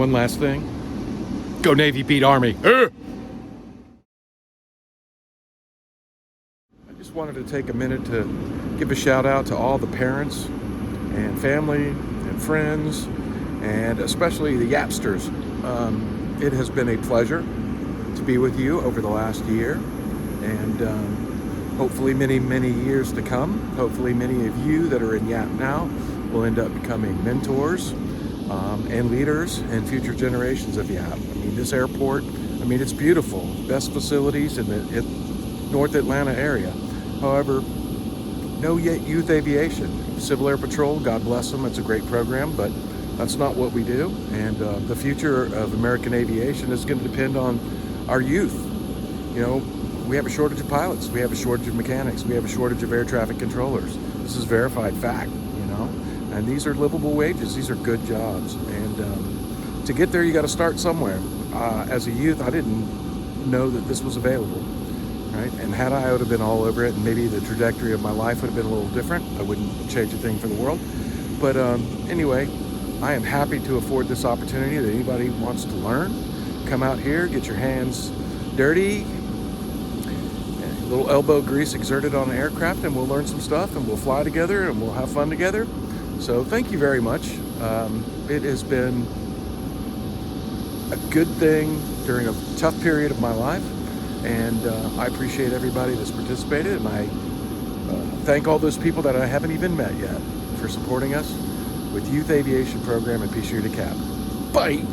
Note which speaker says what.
Speaker 1: one last thing. Go Navy, beat Army. I just wanted to take a minute to give a shout out to all the parents and family and friends, and especially the YAPsters. It has been a pleasure to be with you over the last year, and hopefully many years to come. Hopefully many of you that are in YAP now will end up becoming mentors and leaders and future generations of YAP. I mean, this airport, it's beautiful. Best facilities in the North Atlanta area. However, no yet youth aviation. Civil Air Patrol, God bless them, it's a great program, but that's not what we do. And the future of American aviation is going to depend on our youth. You know, we have a shortage of pilots, we have a shortage of mechanics, we have a shortage of air traffic controllers. This is verified fact, you know, and these are livable wages, these are good jobs. And to get there, you got to start somewhere. As a youth, I didn't know that this was available. Right? And had I would have been all over it, and maybe the trajectory of my life would have been a little different. I wouldn't change a thing for the world. But anyway, I am happy to afford this opportunity that anybody wants to learn. Come out here, get your hands dirty, a little elbow grease exerted on an aircraft, and we'll learn some stuff, and we'll fly together, and we'll have fun together. So thank you very much. It has been a good thing during a tough period of my life. And I appreciate everybody that's participated, and I thank all those people that I haven't even met yet for supporting us with Youth Aviation Program at Peace Year to Cap. Bye!